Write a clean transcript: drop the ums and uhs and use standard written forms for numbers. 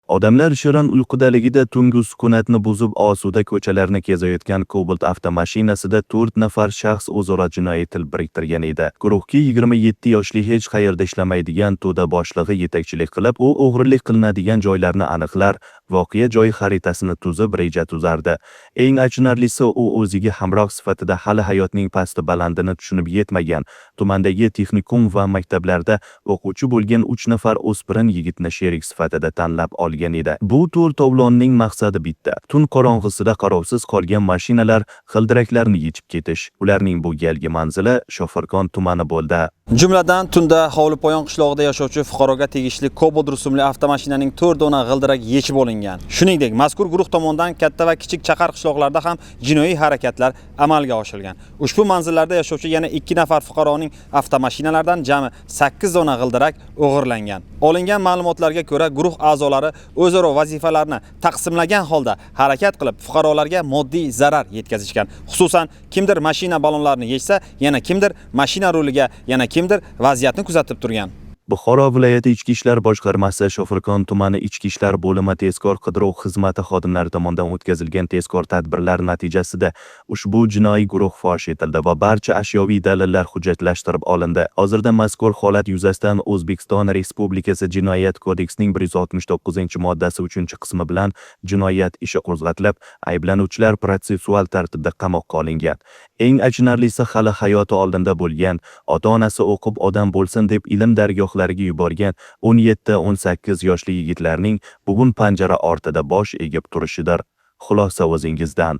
Odamlar shirin uyqudaligida tungi sukunatni buzib osuda ko'chalarni kezayotgan Cobalt avtomashinasida 4 nafar shaxs o'zaro jinoiy til biriktirgan edi. Guruhga 27 yoshli hech qayerda ishlamaydigan to'da boshlig'i yetakchilik qilib, u o'g'rilik qilinadigan joylarni aniqlar, voqea joyi xaritasini tuzib reja tuzardi. Eng achinarlisi, u o'ziga hamroh sifatida hali hayotning pasti balandini tushunib yetmagan, tumandagi texnikum va maktablarda o'quvchi bo'lgan 3 nafar o'spirin yigitni sherik sifatida tanlab olgan edi. Bu to'rtovlonning maqsadi bitta: tun qorong'isida qarovsiz qolgan mashinalar g'ildiraklarini yechib ketish. Ularning bu galgi manzili Shofirkon tumani bo'ldi. Jumladan, tunda Hovlipoyon qishlog'ida yashovchi fuqaroga tegishli Cobalt rusumli avtomashinaning 4 dona g'ildirak yechib olingan. Shuningdek, mazkur guruh tomonidan katta va kichik chaqar qishloqlarda ham jinoiy harakatlar amalga oshirilgan. Ushbu manzillarda yashovchi yana 2 nafar fuqaroning avtomashinalaridan jami 8 dona g'ildirak o'g'irlangan. Olingan ma'lumotlarga ko'ra, guruh a'zolari o'zaro vazifalarni taqsimlagan holda harakat qilib, fuqarolarga moddiy zarar yetkazishgan. Xususan, kimdir mashina ballonlarini yechsa, yana kimdir mashina ruliga, yana kimdir vaziyatni kuzatib turgan. Buxoro viloyati Ichki ishlar boshqarmasi Shofirkon tumani Ichki ishlar bo'limi tezkor qidiruv xizmati xodimlari tomonidan o'tkazilgan tezkor tadbirlar natijasida ushbu jinoiy guruh fosh etildi va barcha ashyoviy dalillar hujjatlashtirib olindi. Hozirda mazkur holat yuzasidan O'zbekiston Respublikasi Jinoyat kodeksining 169-moddasi 3-qismi bilan jinoyat ishi qo'zg'atilib, ayblanuvchilar protsessual tartibda qamoqqa olingan. Eng achinarlisi, hali hayoti oldinda bo'lgan, ota-onasi o'qib odam bo'lsin deb ilm dargohlariga yuborgan 17-18 yoshli yigitlarning bugun panjara ortida bosh egib turishidir. Xulosa o'zingizdan.